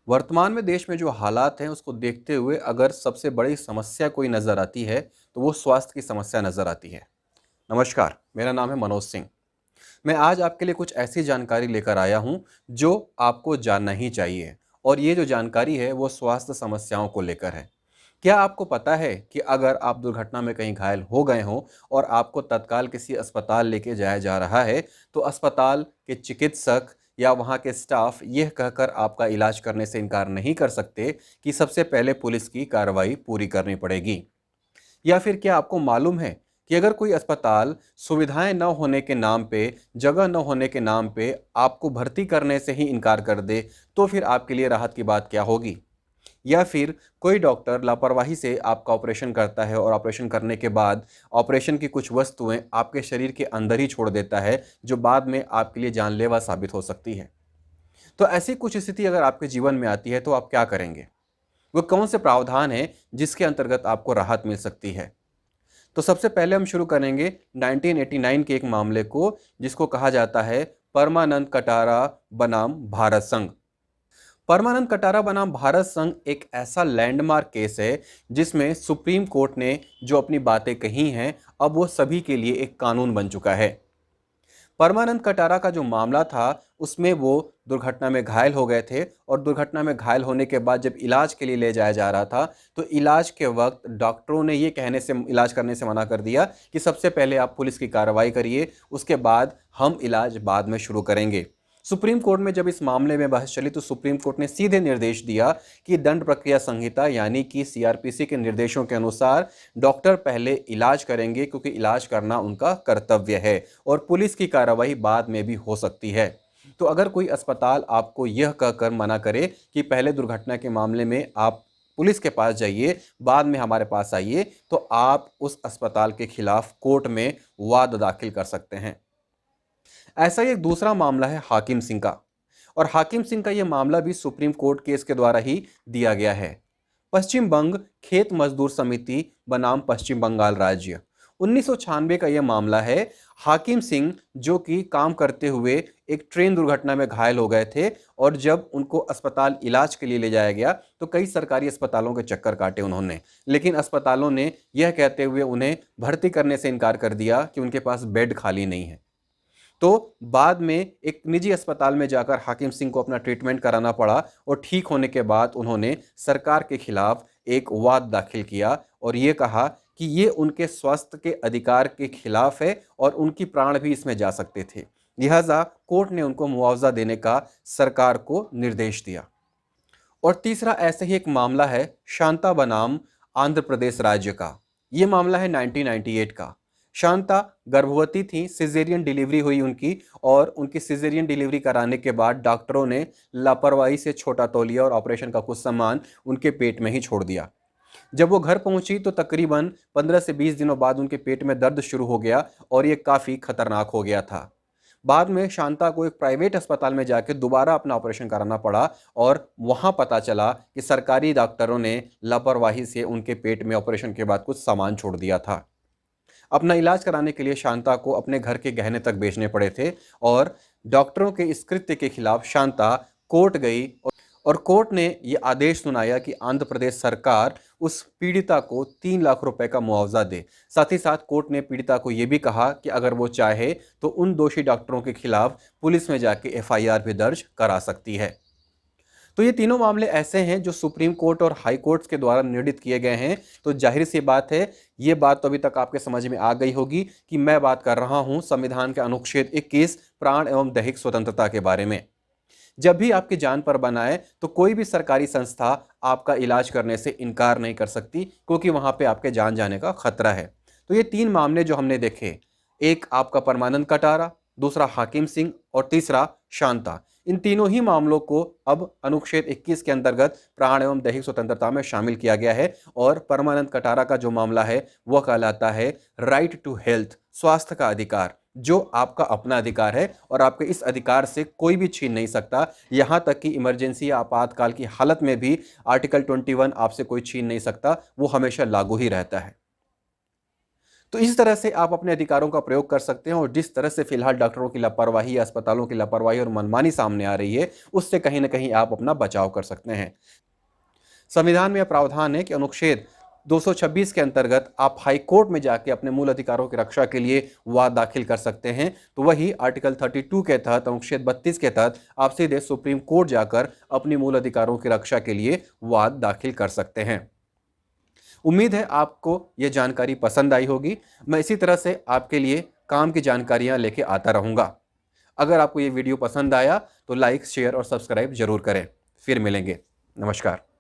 वर्तमान में देश में जो हालात हैं उसको देखते हुए अगर सबसे बड़ी समस्या कोई नज़र आती है तो वो स्वास्थ्य की समस्या नज़र आती है। नमस्कार, मेरा नाम है मनोज सिंह। मैं आज आपके लिए कुछ ऐसी जानकारी लेकर आया हूँ जो आपको जानना ही चाहिए। और ये जो जानकारी है वो स्वास्थ्य समस्याओं को लेकर है। क्या आपको पता है कि अगर आप दुर्घटना में कहीं घायल हो गए हों और आपको तत्काल किसी अस्पताल लेके जाया जा रहा है, तो अस्पताल के चिकित्सक या वहाँ के स्टाफ यह कहकर आपका इलाज करने से इनकार नहीं कर सकते कि सबसे पहले पुलिस की कार्रवाई पूरी करनी पड़ेगी। या फिर क्या आपको मालूम है कि अगर कोई अस्पताल सुविधाएं न होने के नाम पे, जगह न होने के नाम पे आपको भर्ती करने से ही इनकार कर दे, तो फिर आपके लिए राहत की बात क्या होगी? या फिर कोई डॉक्टर लापरवाही से आपका ऑपरेशन करता है और ऑपरेशन करने के बाद ऑपरेशन की कुछ वस्तुएं आपके शरीर के अंदर ही छोड़ देता है, जो बाद में आपके लिए जानलेवा साबित हो सकती है। तो ऐसी कुछ स्थिति अगर आपके जीवन में आती है तो आप क्या करेंगे? वो कौन से प्रावधान हैं जिसके अंतर्गत आपको राहत मिल सकती है? तो सबसे पहले हम शुरू करेंगे 1989 के एक मामले को, जिसको कहा जाता है परमानंद कटारा बनाम भारत संघ। परमानंद कटारा बनाम भारत संघ एक ऐसा लैंडमार्क केस है जिसमें सुप्रीम कोर्ट ने जो अपनी बातें कही हैं, अब वो सभी के लिए एक कानून बन चुका है। परमानंद कटारा का जो मामला था उसमें वो दुर्घटना में घायल हो गए थे और दुर्घटना में घायल होने के बाद जब इलाज के लिए ले जाया जा रहा था तो इलाज के वक्त डॉक्टरों ने ये कहने से इलाज करने से मना कर दिया कि सबसे पहले आप पुलिस की कार्रवाई करिए, उसके बाद हम इलाज बाद में शुरू करेंगे। सुप्रीम कोर्ट में जब इस मामले में बहस चली तो सुप्रीम कोर्ट ने सीधे निर्देश दिया कि दंड प्रक्रिया संहिता यानी कि सीआरपीसी के निर्देशों के अनुसार डॉक्टर पहले इलाज करेंगे, क्योंकि इलाज करना उनका कर्तव्य है और पुलिस की कार्रवाई बाद में भी हो सकती है। तो अगर कोई अस्पताल आपको यह कहकर मना करे कि पहले दुर्घटना के मामले में आप पुलिस के पास जाइए, बाद में हमारे पास आइए, तो आप उस अस्पताल के खिलाफ कोर्ट में वाद दाखिल कर सकते हैं। ऐसा ही एक दूसरा मामला है हाकिम सिंह का। और हाकिम सिंह का यह मामला भी सुप्रीम कोर्ट केस के द्वारा ही दिया गया है। पश्चिम बंग खेत मजदूर समिति बनाम पश्चिम बंगाल राज्य, 1996 का यह मामला है। हाकिम सिंह जो कि काम करते हुए एक ट्रेन दुर्घटना में घायल हो गए थे और जब उनको अस्पताल इलाज के लिए ले जाया गया तो कई सरकारी अस्पतालों के चक्कर काटे उन्होंने, लेकिन अस्पतालों ने यह कहते हुए उन्हें भर्ती करने से इनकार कर दिया कि उनके पास बेड खाली नहीं है। तो बाद में एक निजी अस्पताल में जाकर हाकिम सिंह को अपना ट्रीटमेंट कराना पड़ा और ठीक होने के बाद उन्होंने सरकार के खिलाफ एक वाद दाखिल किया और ये कहा कि ये उनके स्वास्थ्य के अधिकार के खिलाफ है और उनकी प्राण भी इसमें जा सकते थे। लिहाजा कोर्ट ने उनको मुआवजा देने का सरकार को निर्देश दिया। और तीसरा ऐसे ही एक मामला है शांता बनाम आंध्र प्रदेश राज्य का। ये मामला है 1998 का। शांता गर्भवती थी, सिजेरियन डिलीवरी हुई उनकी और उनकी सिजेरियन डिलीवरी कराने के बाद डॉक्टरों ने लापरवाही से छोटा तौलिया और ऑपरेशन का कुछ सामान उनके पेट में ही छोड़ दिया। जब वो घर पहुंची तो तकरीबन 15 से 20 दिनों बाद उनके पेट में दर्द शुरू हो गया और ये काफ़ी खतरनाक हो गया था। बाद में शांता को एक प्राइवेट अस्पताल में जाकर दोबारा अपना ऑपरेशन कराना पड़ा और वहां पता चला कि सरकारी डॉक्टरों ने लापरवाही से उनके पेट में ऑपरेशन के बाद कुछ सामान छोड़ दिया था। अपना इलाज कराने के लिए शांता को अपने घर के गहने तक बेचने पड़े थे और डॉक्टरों के इस कृत्य के खिलाफ शांता कोर्ट गई और कोर्ट ने यह आदेश सुनाया कि आंध्र प्रदेश सरकार उस पीड़िता को 3 लाख रुपए का मुआवजा दे। साथ ही साथ कोर्ट ने पीड़िता को यह भी कहा कि अगर वो चाहे तो उन दोषी डॉक्टरों के खिलाफ पुलिस में जाके एफआईआर भी दर्ज करा सकती है। तो ये तीनों मामले ऐसे हैं जो सुप्रीम कोर्ट और हाई कोर्ट्स के द्वारा निर्णित किए गए हैं। तो जाहिर सी बात है, ये बात तो अभी तक आपके समझ में आ गई होगी कि मैं बात कर रहा हूं संविधान के अनुच्छेद 21 प्राण एवं दैहिक स्वतंत्रता के बारे में। जब भी आपकी जान पर बनाए तो कोई भी सरकारी संस्था आपका इलाज करने से इनकार नहीं कर सकती, क्योंकि वहां पे आपके जान जाने का खतरा है। तो ये तीन मामले जो हमने देखे, एक आपका परमानंद कटारा, दूसरा हाकिम सिंह और तीसरा शांता, इन तीनों ही मामलों को अब अनुच्छेद 21 के अंतर्गत प्राण एवं दैहिक स्वतंत्रता में शामिल किया गया है। और परमानंद कटारा का जो मामला है वह कहलाता है राइट टू हेल्थ, स्वास्थ्य का अधिकार, जो आपका अपना अधिकार है और आपके इस अधिकार से कोई भी छीन नहीं सकता। यहां तक कि इमरजेंसी या आपातकाल की हालत में भी आर्टिकल 21 आपसे कोई छीन नहीं सकता, वो हमेशा लागू ही रहता है। तो इस तरह से आप अपने अधिकारों का प्रयोग कर सकते हैं और जिस तरह से फिलहाल डॉक्टरों की लापरवाही, अस्पतालों की लापरवाही और मनमानी सामने आ रही है, उससे कहीं न कहीं आप अपना बचाव कर सकते हैं। संविधान में यह प्रावधान है कि अनुच्छेद 226 के अंतर्गत आप हाई कोर्ट में जाके अपने मूल अधिकारों की रक्षा के लिए वाद दाखिल कर सकते हैं। तो वही आर्टिकल 32 के तहत, अनुच्छेद 32 के तहत आप सीधे सुप्रीम कोर्ट जाकर अपनी मूल अधिकारों की रक्षा के लिए वाद दाखिल कर सकते हैं। उम्मीद है आपको यह जानकारी पसंद आई होगी। मैं इसी तरह से आपके लिए काम की जानकारियां लेके आता रहूंगा। अगर आपको ये वीडियो पसंद आया तो लाइक, शेयर और सब्सक्राइब जरूर करें। फिर मिलेंगे। नमस्कार।